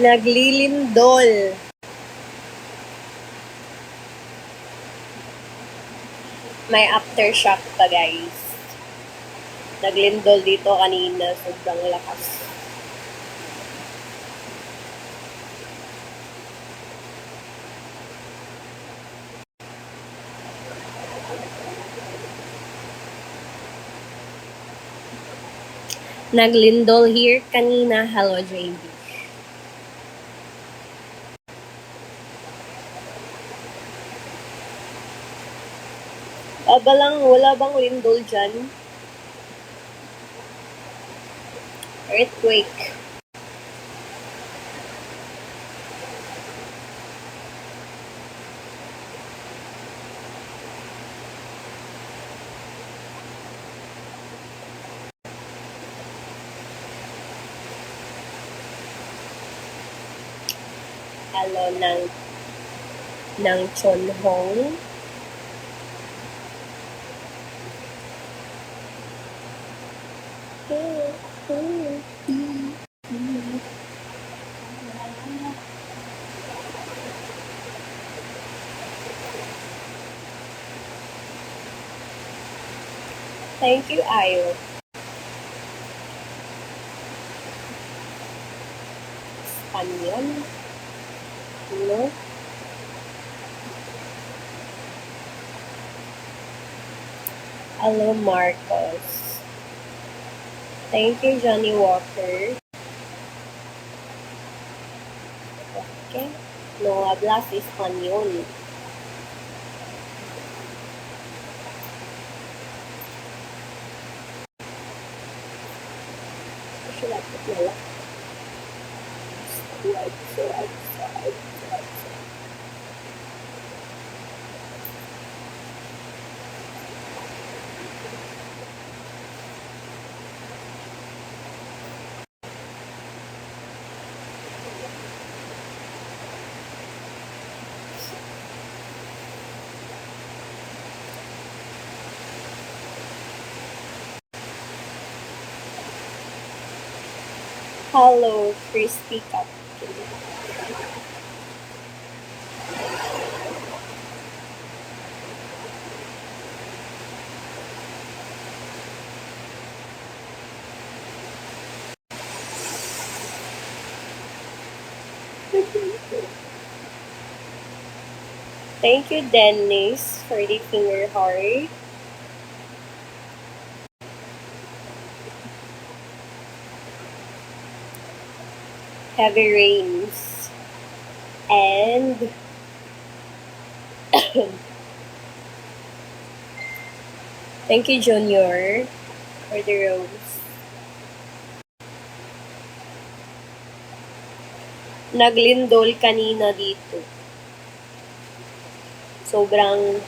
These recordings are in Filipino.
Naglilindol. May aftershock pa, guys. Naglindol dito kanina. Sobrang lakas. Naglindol here kanina. Hello, JB. Wala bang lindol dyan? Earthquake. Hello ng Chonhong. Thank you, Ayo. Espanyol. No? Hello, Marcos. Thank you, Johnny Walker. Okay. No hablas español. Should I put my laptop? Hello, Crispy Cupcake. Thank you, Dennis, for the finger heart. Heavy rains. And thank you, Junior, for the rose. Naglindol kanina dito. Sobrang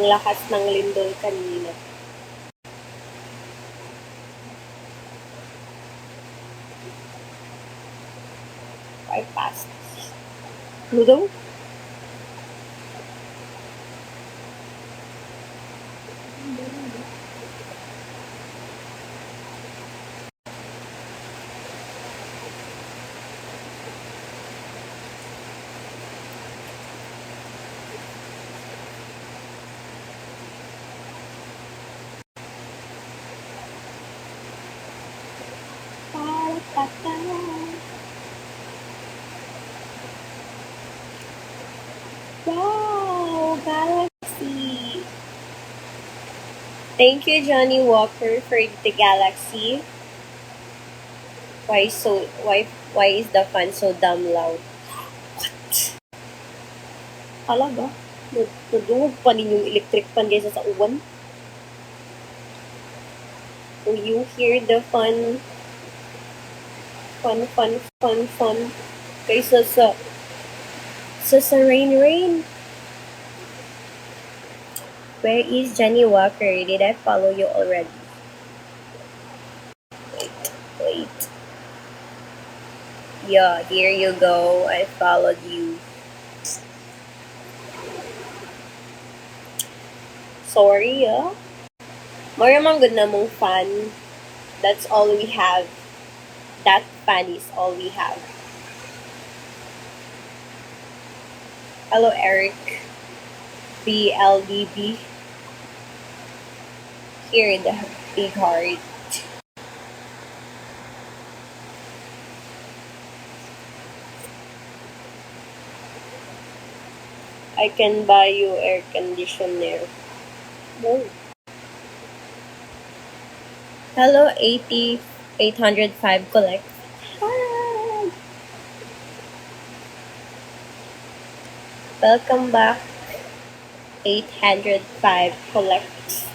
lakas ng lindol kanina. I passed. Ludo? Wow, Galaxy. Thank you, Johnny Walker, for the Galaxy. Why is the fan so damn loud? What? Talaga? Nadungog pa ninyong electric fan kaysa sa uwan? Do you hear the fun kaysa sa rain? Where is Johnny Walker? Did I follow you already? Wait. Yeah, here you go. I followed you. sorry, More man good na mong fan. That's all we have. That fan is all we have. Hello, Eric. BLDB. Here in the big heart. I can buy you air conditioner. No. Hello, 805 collect. Hi. Welcome back. 805 collect.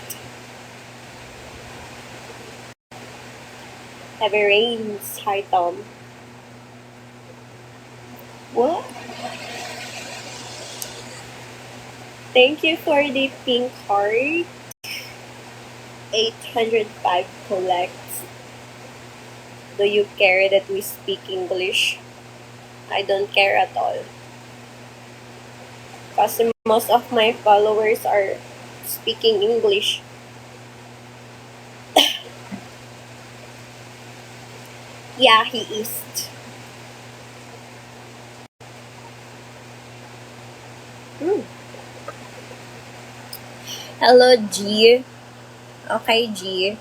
Heavy rains. Hi, Tom. What? Thank you for the pink heart. 805 collects. Do you care that we speak English? I don't care at all. Because most of my followers are speaking English. Yeah, he is. Hello, G. Okay, G.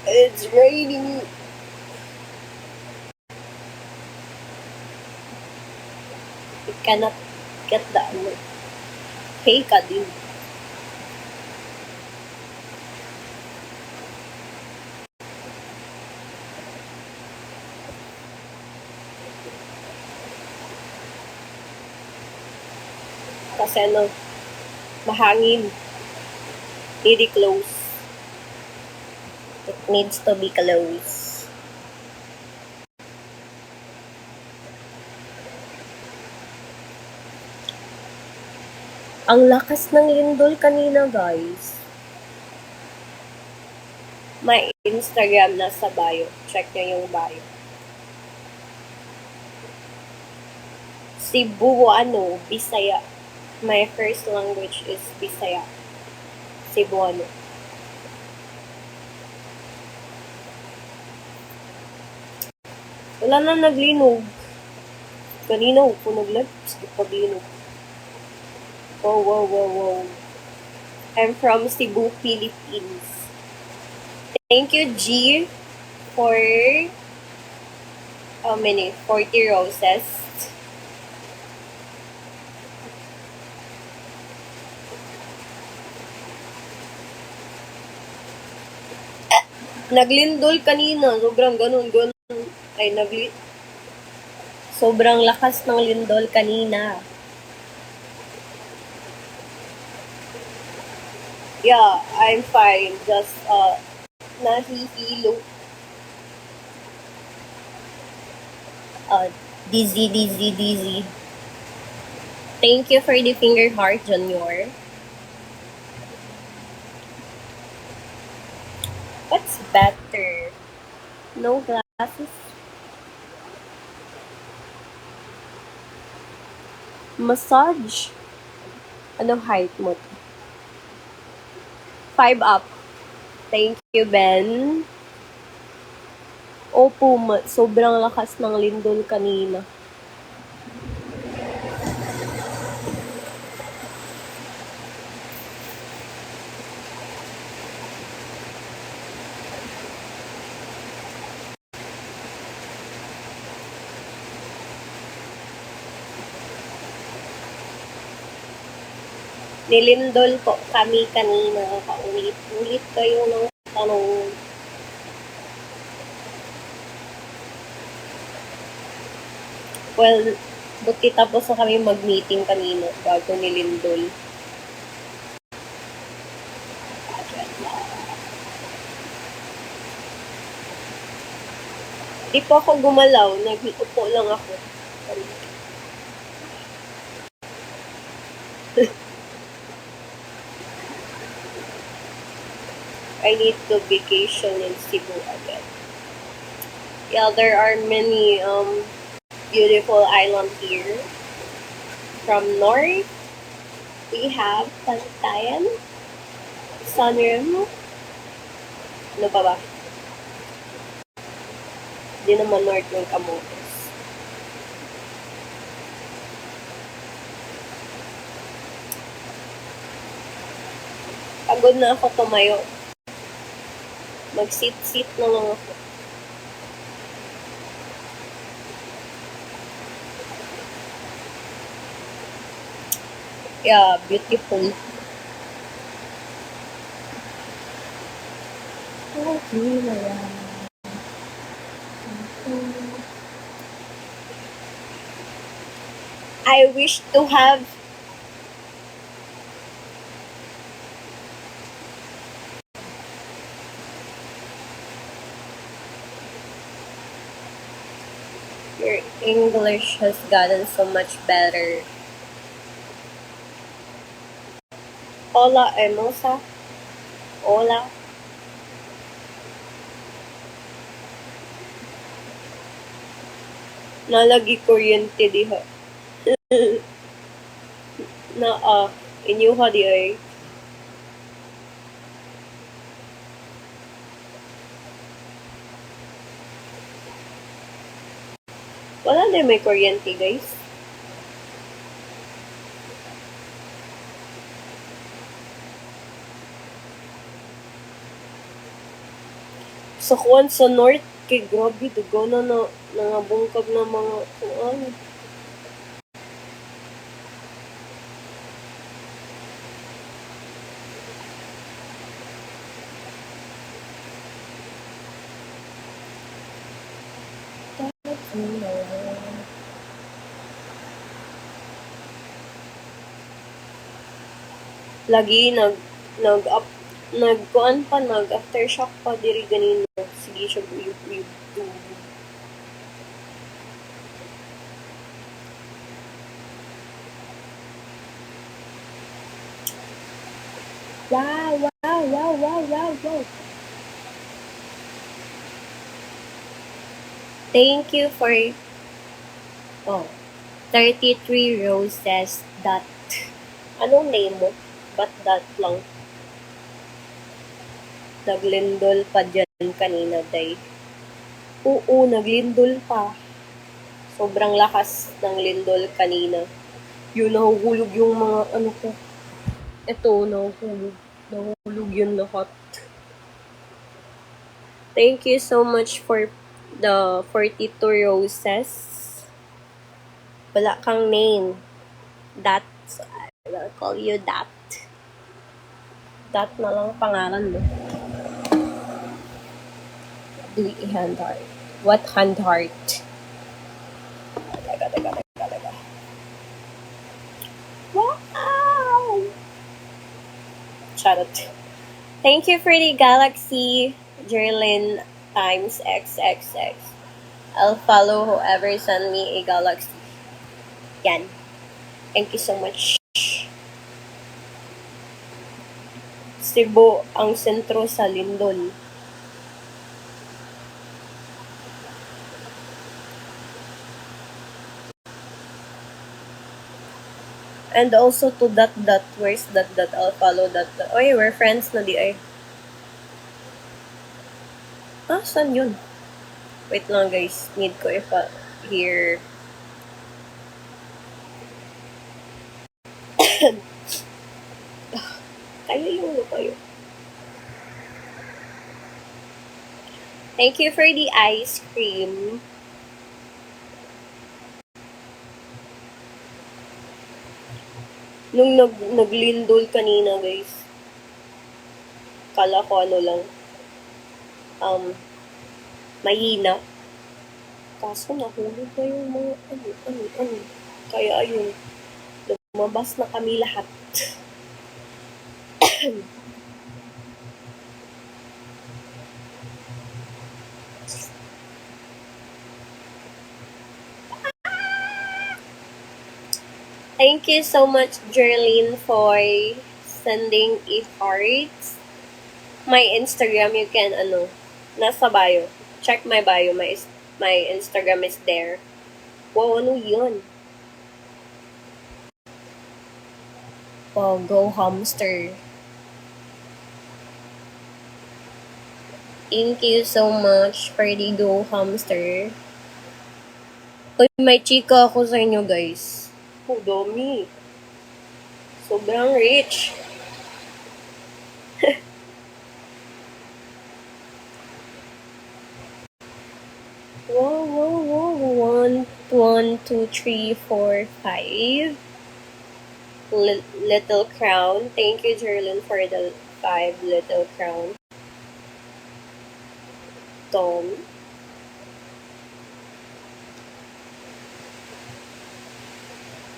It's raining. You cannot get the hey ka din. Kasi mahangin. Really close. It needs to be close. Ang lakas ng lindol kanina, guys. My Instagram nasa bio. Check nyo yung bio. Cebuano, Bisaya. My first language is Bisaya. Cebuano. Wala na naglinog. Kanina ko nag-lips. Paglinog. Wow. I'm from Cebu, Philippines. Thank you, G, for how many? 40 roses. Naglindol kanina. Sobrang ganun. Ay, sobrang lakas ng lindol kanina. Yeah, I'm fine. Just, nahihilo. Dizzy. Thank you for the finger heart, Junior. What's better? No glasses? Massage? Ano height mo? 5 up. Thank you, Ben. Opo, sobrang lakas ng lindol kanina. Nilindol po kami kanina. Paulit-ulit kayo ng tanong. Well, buti tapos na kami mag-meeting kanina bago nilindol. Di po ako gumalaw. Nag-upo lang ako. I need to vacation in Cebu again. Yeah, there are many beautiful island here. From north, we have Pantayan, Sunrim, ano pa ba? Di naman north ng Camotes. Pagod na ako tumayo. Mag-sit-sit na lang ako. Yeah, beautiful. I wish to have your English has gotten so much better. Hola, hermosa. Hola. Nalagi kuryente diha. Inyuha di ay. Wala na may kuryente, guys. Sa kuwan sa north, kay grabe, dugo na nangabungkag na mga kuwan. Lagi nagkuan pa, aftershock pa diri ganino. Sige siya uyub-uyub. Wow. Thank you for 33 roses dot. Anong name mo? Ba't dot lang? Naglindol pa dyan kanina, day. Oo, naglindol pa. Sobrang lakas ng lindol kanina. Yun, nahuhulog yung mga ano ko. Ito, nahuhulog. Nahulog yun lahat. Thank you so much for the 42 roses. Wala kang name. That, so I will call you that. That na lang pangalan mo. Do a hand heart. What hand heart? Teka. Wow! Charot. Thank you for the Galaxy Jerlyn times XXX. I'll follow whoever send me a Galaxy. Yan. Thank you so much. Cebu ang sentro sa lindol. And also to that, where's that, I'll follow that. Oy, we're friends na di ay. Saan yun? Wait lang guys, need ko here. Kayo. Thank you for the ice cream. Nung naglindol kanina, guys. Kala ko ano lang. Mahina. Kaso nahulog na yung mga ano. Kaya ayun. Lumabas na kami lahat. Thank you so much, Jerlyn, for sending a heart. My Instagram, you can, nasa bio. Check my bio. My Instagram is there. Wow, ano yan? Oh, go hamster. Thank you so much for the go hamster. Uy, may chika ako sa inyo, guys. Oh, dami. Sobrang rich. Wow, wow, wow. 1, 2, 3, 4, 5. Little crown. Thank you, Jerlyn, for the 5 little crown. Tom.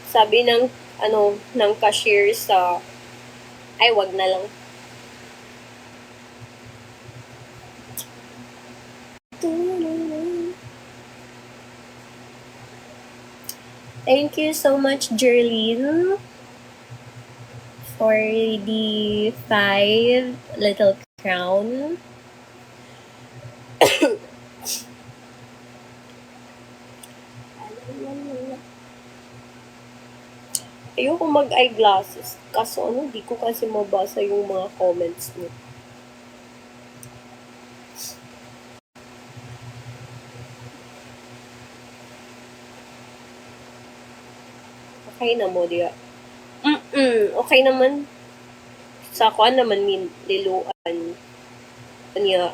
Sabi ng, ng cashier sa, ay, wag na lang. Thank you so much, Jerlyn, for the 5 little crown. Ayoko mag-eyeglasses. Kaso di ko kasi mabasa yung mga comments niyo. Okay na mo, diya. Okay naman. Sa kuan naman liluan. Kanya.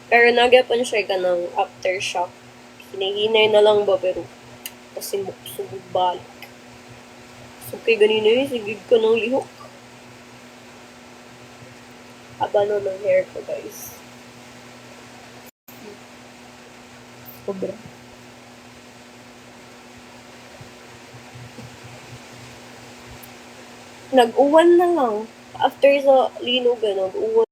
Pero nagyapan siya ka ng aftershock. Hinahinay na lang ba, pero kasi sumug balik. So, kay ganina sigig ko ng lihok. Haba na ng hair ko, guys. Sobra. Nag-uwan na lang. After sa linugan, nag-uwan.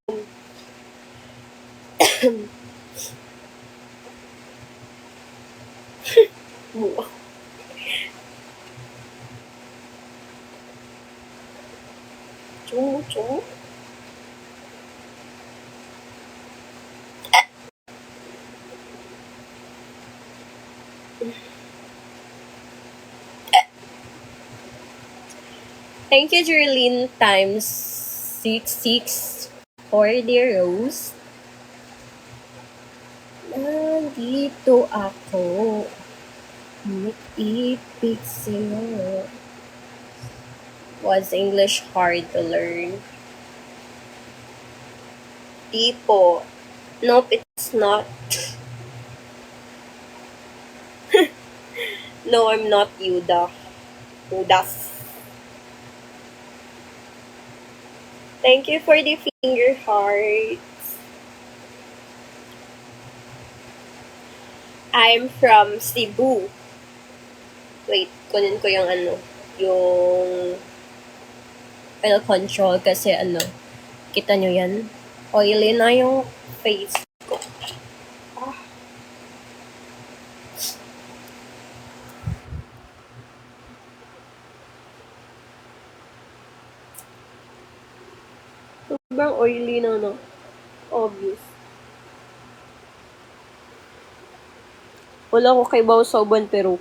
Chumu. Thank you, Jerlyn, times 66 for the rose. Nandito ako. Ipig sa'yo. Was English hard to learn? Tipo. Nope, it's not. No, I'm not Yuda. Udas. Thank you for the finger hearts. I'm from Cebu. Wait, kunin ko yung yung oil control kasi kita nyo yan? Oily na yung face ko. Sobrang oily na, no? Obvious. Wala ko kay Bawsaban pero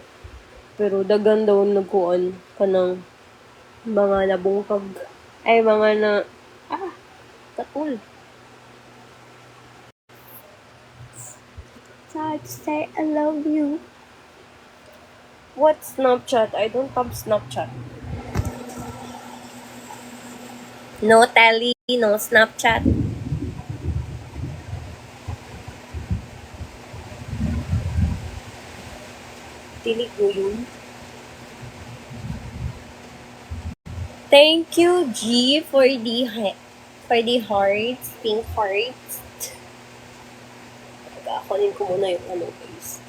dagan daw nagkuan ka ng mga nabungkag. Ay, mga na katul. Sad to say I love you. What Snapchat? I don't have Snapchat. No Tally, no Snapchat. Dili ko yun. Thank you, G, for the hearts, pink hearts. Kunin ko muna yung guys.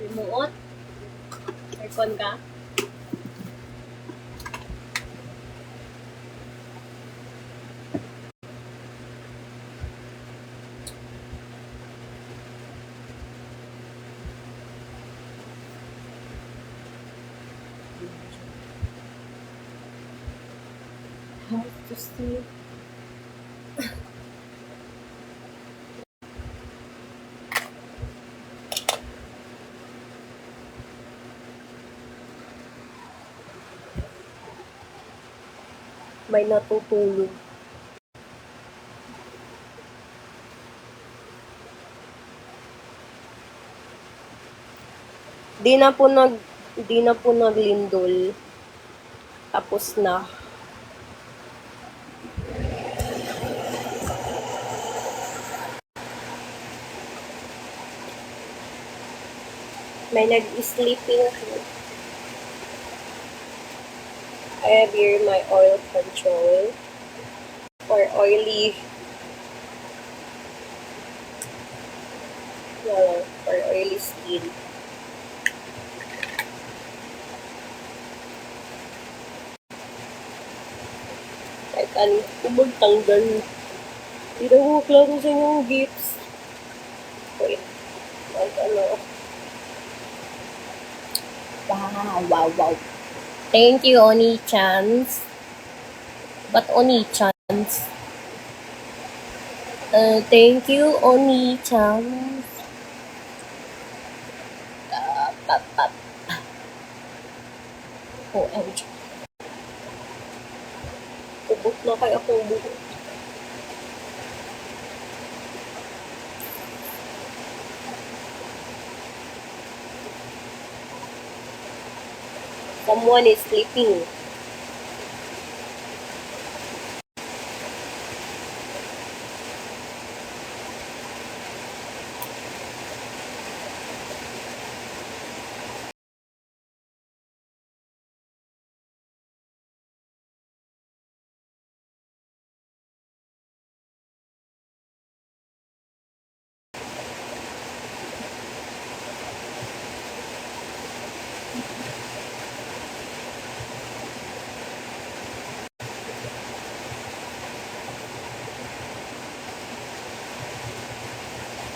Limuot. Aircon ka. see. May natutulog. Di na po naglindol. Tapos na. May nag-sleeping po. I have here my oil control for oily for oily skin. Kahit ano ko magtanggal. Tinawag lang ko sa inyong gifts. Wait. Wow. Thank you, Oni-chans. But Oni-chans? Thank you, Oni-chans. OMG. Kubot na kaya akong buhok. Someone is sleeping.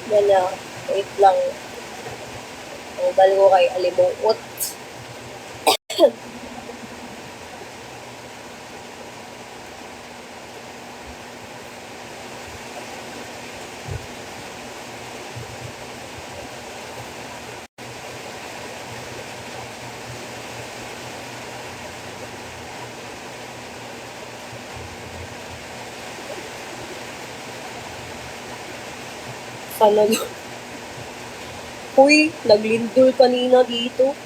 Yan na. Wait lang. Tanggal ko kay alimuot. Sana Uy, naglindol kanina dito.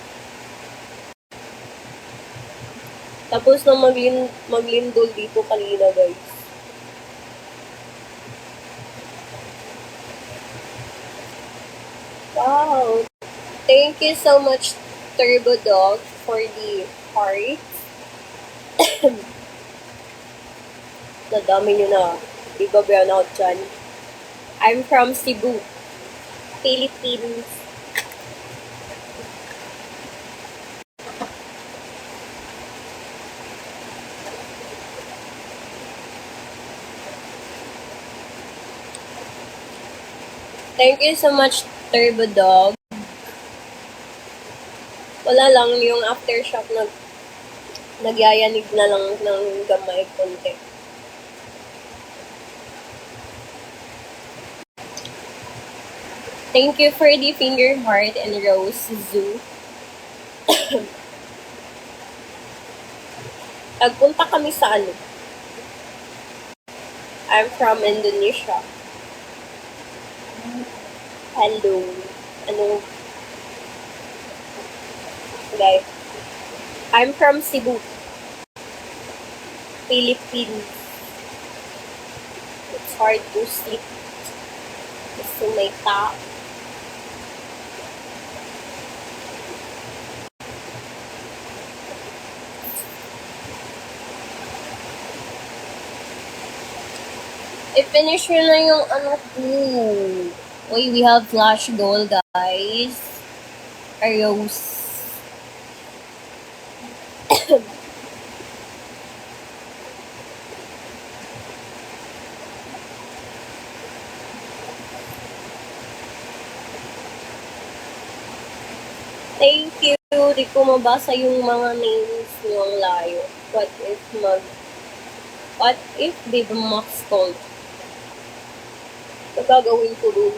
Tapos na maglindol dito kanina, guys. Wow. Thank you so much, Turbo Dog, for the heart. Nadami nyo na. Ibabayan ako dyan. I'm from Cebu, Philippines. Thank you so much, Turbo Dog. Wala lang yung aftershock nagyayanig na lang ng gamay konti. Thank you for the finger heart and rose zoo. Nagpunta kami sa I'm from Indonesia. Hello. Guys. I'm from Cebu, Philippines. It's hard to sleep. Gusto may tao. I-finish nyo na yung Uy, we have flash goal, guys. Arrows. Thank you. Di ko mabasa yung mga names nyo ang layo. What if What if they Max called? Ano gagawin ko dun?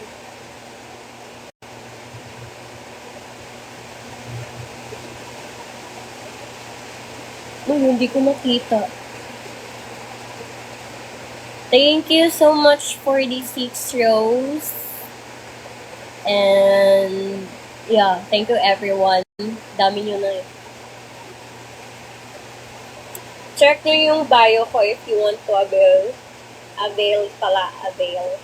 Uy, hindi ko nakita. Thank you so much for the 6 rows. And yeah, thank you everyone. Dami nyo na. Check nyo yung bio ko if you want to avail. Avail pala, avail.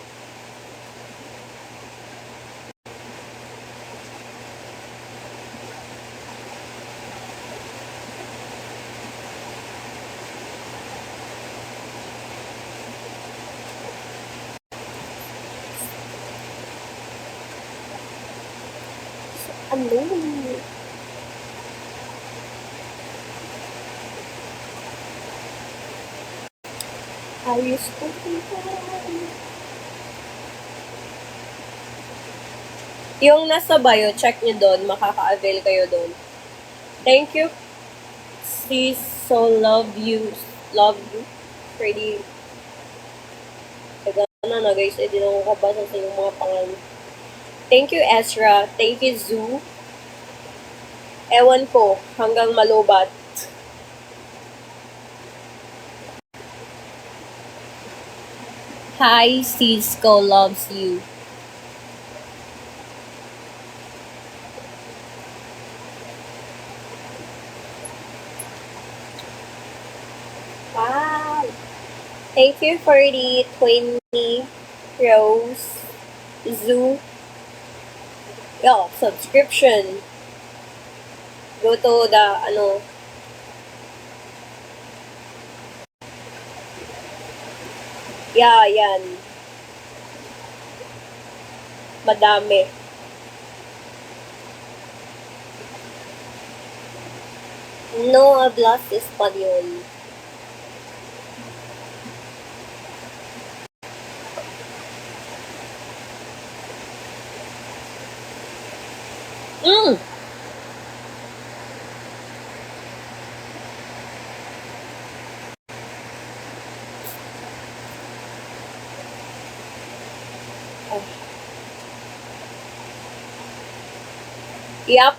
Ano? Ayos ko. Yung nasa bio, check nyo doon. Makaka-avail kayo doon. Thank you. Sis, so love you. Love you. Pretty. Taga na guys. Hindi na ako kabasa sa yung mga pangalan. Thank you, Ezra. Thank you, Zoo. Ewan ko. Hanggang malubat. Hi, Cisco loves you. Wow. Thank you for the 20 rows. Zoo. Yo, subscription. Go to the, yeah, yan. Madami. No hablas español. Mm. Oh. Yup.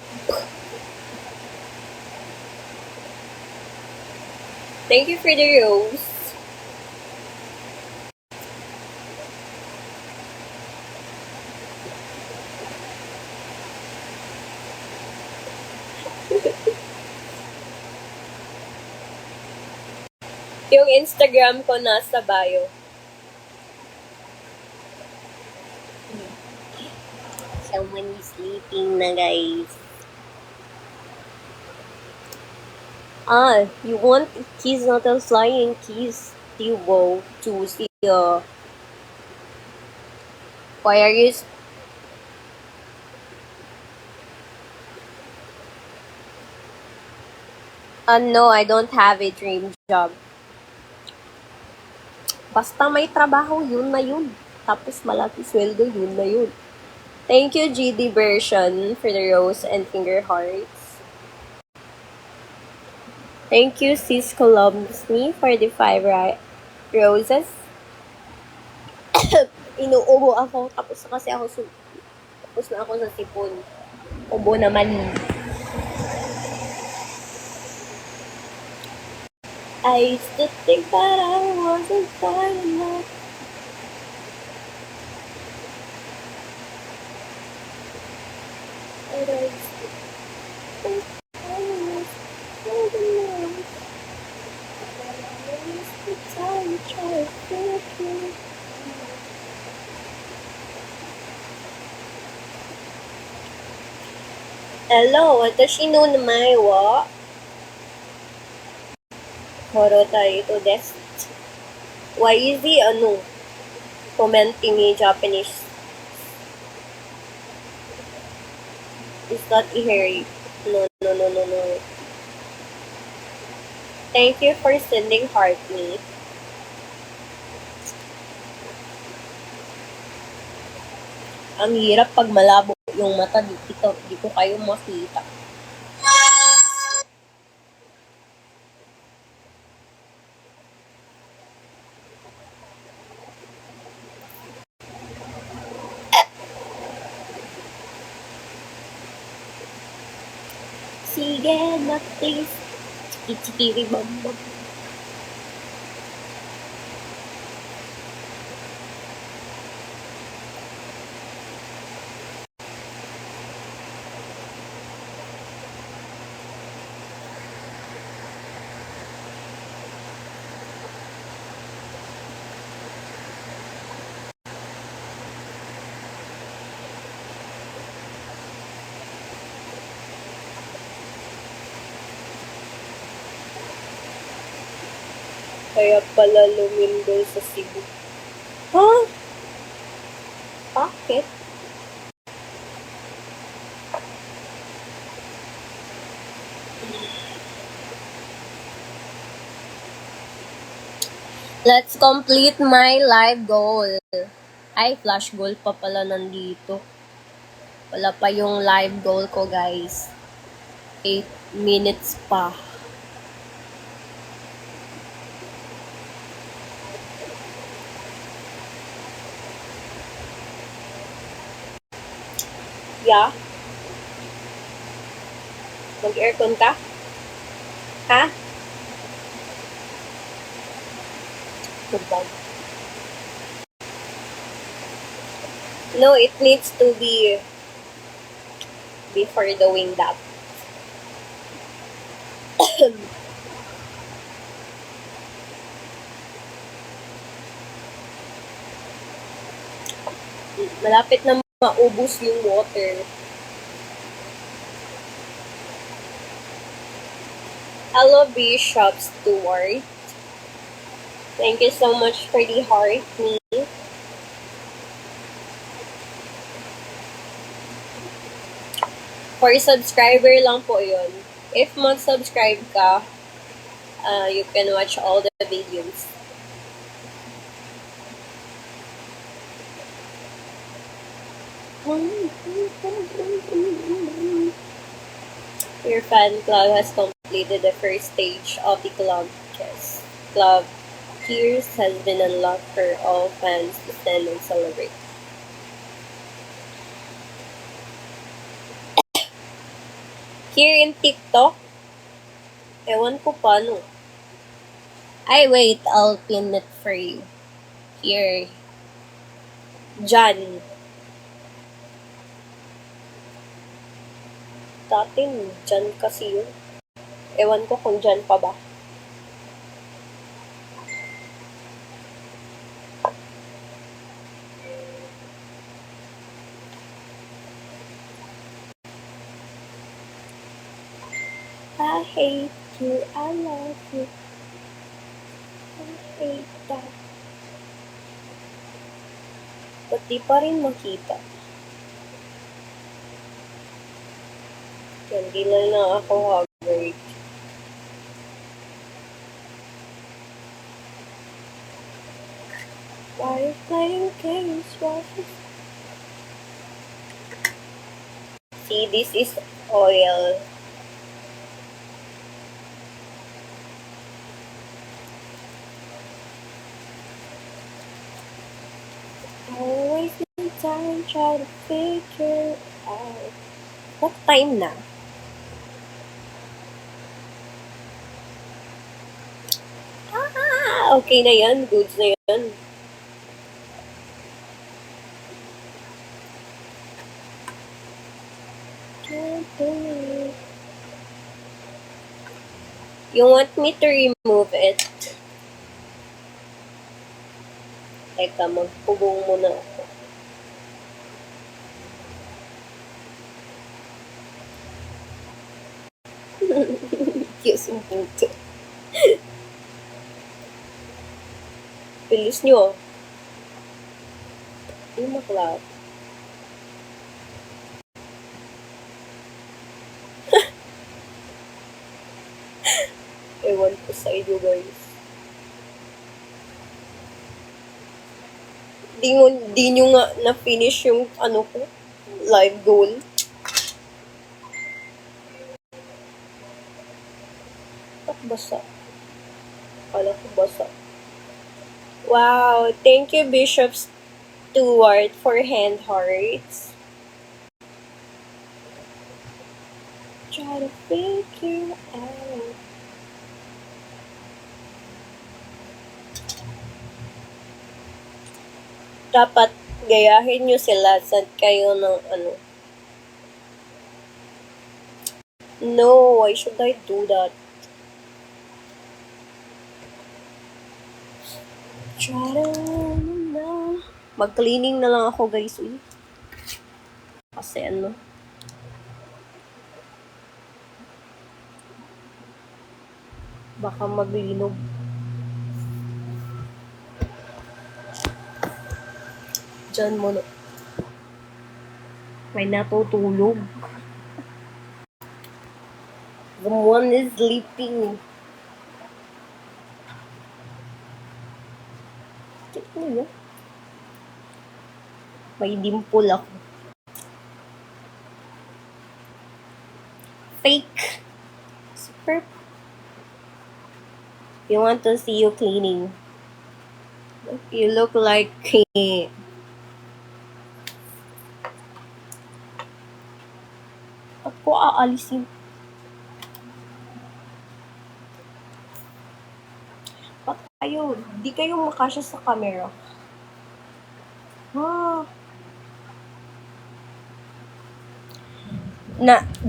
Thank you for the rose. Yung Instagram ko nasa bio. Someone is sleeping na, guys. You want keys, not a flying keys. Tiwo to see why are you no, I don't have a dream job. Basta may trabaho, yun na yun. Tapos malaki sweldo, yun na yun. Thank you, GD version, for the rose and finger hearts. Thank you, Cisco loves me, for the 5 roses. Inuubo ako, tapos na kasi ako tapos na ako sa sipon. Ubo naman. I used to think that I wasn't fine enough. But I used to think I was good enough. But I used to try to feel good. Hello, watashi no namae wa Horotai to desu. Why is he commenting in Japanese? Is that Ihari? No. Thank you for sending heart me. Ang hirap pag malabo yung mata dito. Di ko kayo makita. Sige na please. Chiki-chikiri bam. Kaya pala lumindol sa Cebu. Ha? Bakit? Let's complete my live goal. Ay, flash goal pa pala nandito. Wala pa yung live goal ko, guys. 8 minutes pa. Yeah? Mag-aircon ka? Ha? Goodbye. No, it needs to be before doing that. Malapit na maubos yung water. Hello, Bishop Stewart. Thank you so much for the heart, me. For subscriber lang po yun. If mag-subscribe ka, you can watch all the videos. Your fan club has completed the first stage of the club kiss. Club Tears has been unlocked for all fans to stand and celebrate. Here in TikTok, ewan ko paano. Ay, wait, I'll pin it for you. Here. Jan. Dating Jan kasi yun. Ewan ko kung Jan pa ba. I hate you, I love you. I hate that. Ba't di pa rin makita? Yan, di na ako haggard. Why you playing games? See, this is oil. Always need time, try to figure out. What time na? Okay na yan. Goods na yan. You want me to remove it? Teka, magpubong muna ako. Kiss mo puto. Bilis nyo. Yung maklap. Ewan ko sa inyo, guys. Di nyo nga na-finish yung ano ko, live goal. Basa. Kala ko basa. Wow, thank you, Bishop Stewart, for hand hearts. Try to figure out. Dapat gayahin nyo sila. Sad kayo ng ano. No, why should I do that? Try to mag-cleaning na lang ako, guys. Kasi ano. Baka maglinog. Diyan mo na. May natutulog. Someone is sleeping. Ano yun? May dimple ako. Fake. Super. You want to see you cleaning. You look like ako aalisin. Ba't kayo? Di kayo makasya sa camera.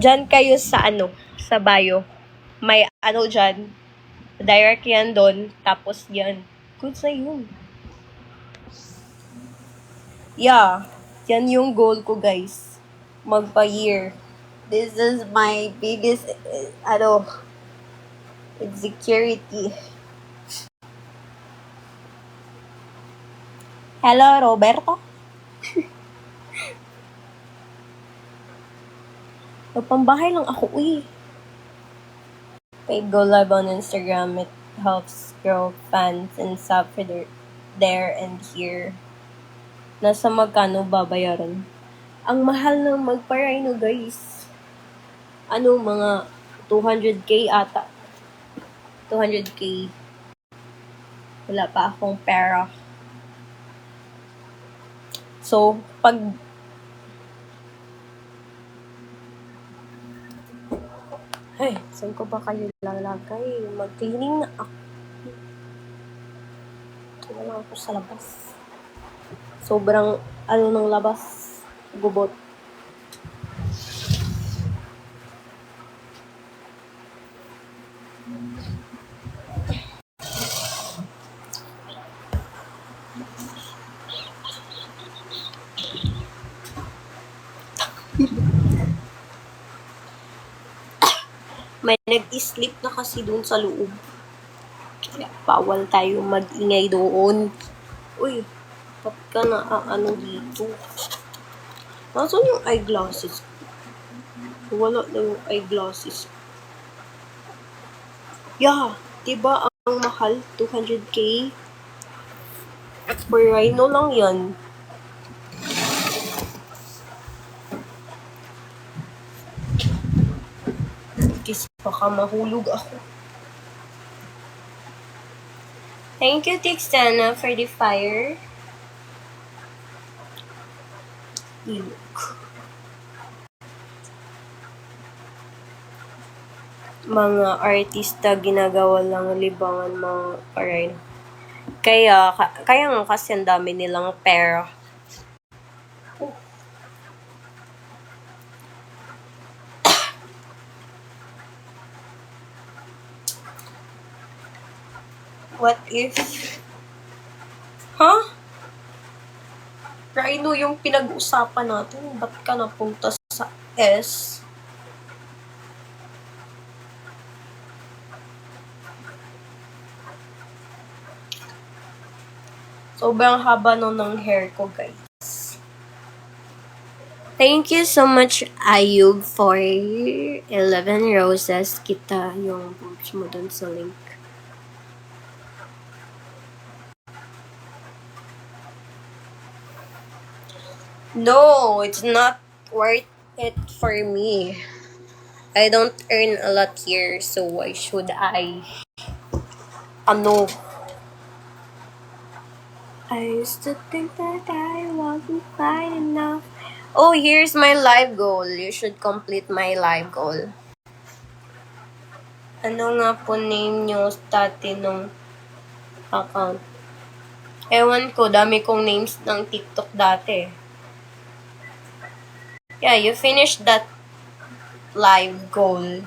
Dyan kayo sa ano, sa bio. May ano dyan. Direct yan doon. Tapos yan. Good na yun. Yeah. Yan yung goal ko, guys. Magpa-year. This is my biggest, insecurity. Hello, Roberto? Magpambahay lang ako, Paid go live on Instagram. It helps grow fans and sub for there and here. Nasa magkano babayaran? Ang mahal ng magpa-rhino, guys. Mga 200k ata. 200k. Wala pa akong pera. So, saan ko ba kayo lalagay? Mag-cleaning na ako. Ito na lang ako sa labas. Sobrang, ng labas. Gubot. May nag-sleep na kasi doon sa loob. Kaya bawal tayo mag-ingay doon. Uy, ba't ka na dito? Nasaan yung eyeglasses? Wala na yung eyeglasses. Yeah, diba ang mahal? 200k? For rhino lang yan. Kasi baka mahulog ako. Thank you, Tixana, for the fire. Look. Mga artista ginagawa lang libangan mga parain. Kaya nga kasi ang dami nilang pera. What if? Rhino yung pinag-uusapan natin. Ba't ka napunta sa S? Sobrang haba ng hair ko, guys. Thank you so much, Ayub, for 11 roses. Kita yung boobs mo dun sa link. No, it's not worth it for me. I don't earn a lot here, so why should I? I used to think that I wasn't fine enough. Oh, here's my life goal. You should complete my life goal. Ano nga po name nyo dati nung account? Ewan ko, dami kong names ng TikTok dati. Yeah, you finished that live goal.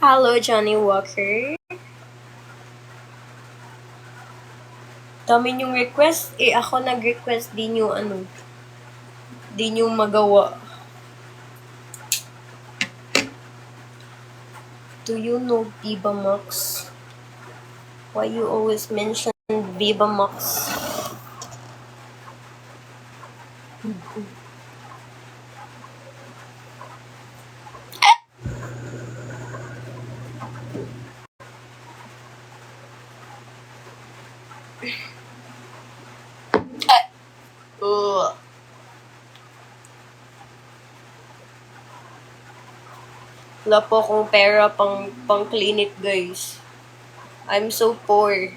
Hello, Johnny Walker. Dami niyong request. Ako nag-request. Di nyo magawa. Do you know Viva Max? Why you always mention Viva Max? Wala po akong pera pang clinic, guys. I'm so poor.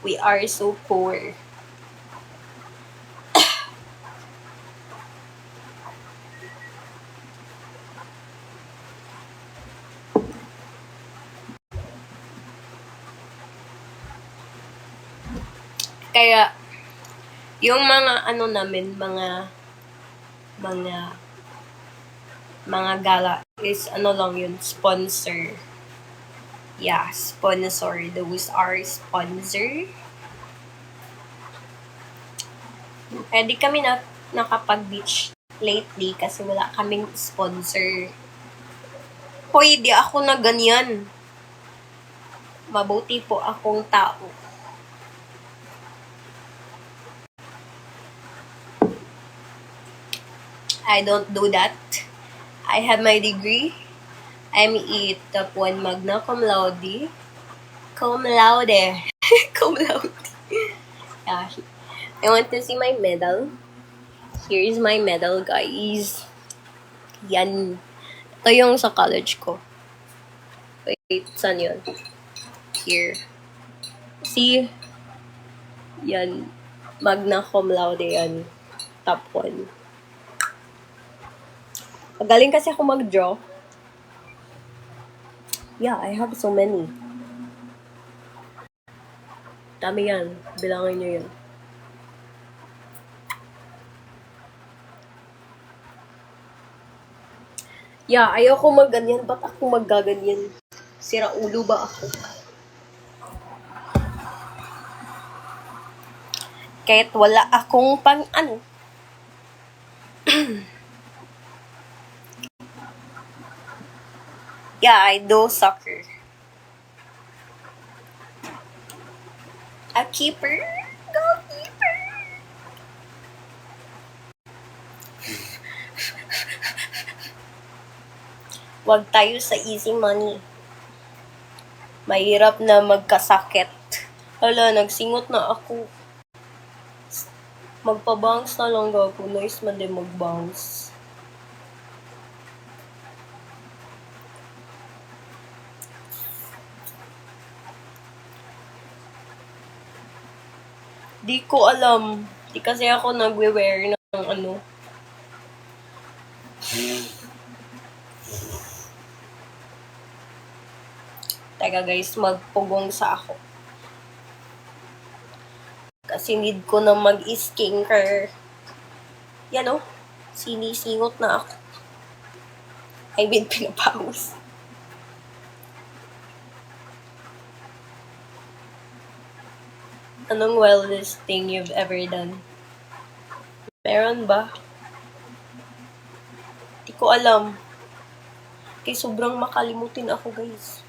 We are so poor. Kaya, yung mga namin, mga gala is lang yun, sponsor. Yeah, sponsor. Those are sponsor. Di kami nakapag-beach lately kasi wala kaming sponsor. Hoy, di ako na ganyan. Mabuti po akong tao. I don't do that. I have my degree. I'm top 1 magna cum laude. Cum laude. Cum laude. Yeah. I want to see my medal. Here is my medal, guys. Yan. Ito yung sa college ko. Wait, saan yun? Here. See? Yan. Magna cum laude yan. Top 1. Magaling kasi ako mag-draw. Yeah, I have so many. Dami yan. Bilangin nyo yan. Yeah, ayoko magganyan. Ba't ako maggaganyan? Sira ulo ba ako? Kahit wala akong Yeah, I do soccer. A keeper? Goalkeeper! Wag tayo sa easy money. Mahirap na magkasakit. Hala, nagsingot na ako. Magpa-bounce na lang ako. Nice man din mag-bounce. Di ko alam. Di kasi ako nagwe-wear ng Teka guys, magpugong sa ako. Kasi need ko na mag-skincare. Yan o. Sinisingot na ako. I mean, pinapawis. Anong wildest thing you've ever done? Meron ba? Di ko alam. Kaya sobrang makalimutin ako, guys.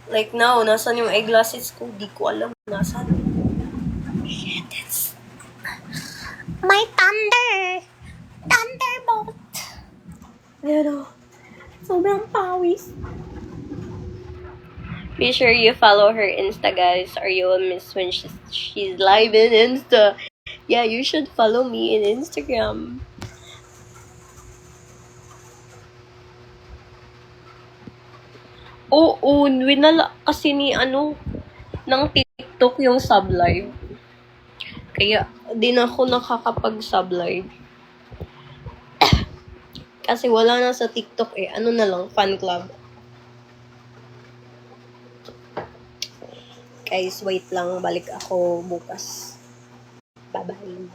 Like now, nasan yung eyeglasses ko? Di ko alam. Nasan? Shit, it's... My thunder! Thunderbolt! Pero, sobrang pawis. Be sure you follow her Insta, guys, or you will miss when she's live in Insta. Yeah, you should follow me in Instagram. Oo, winala kasi ni ng TikTok yung sublive. Kaya, di na ako nakakapag-sublive. Kasi wala na sa TikTok eh. Ano na lang, fan club. Guys, wait lang. Balik ako bukas. Bye-bye.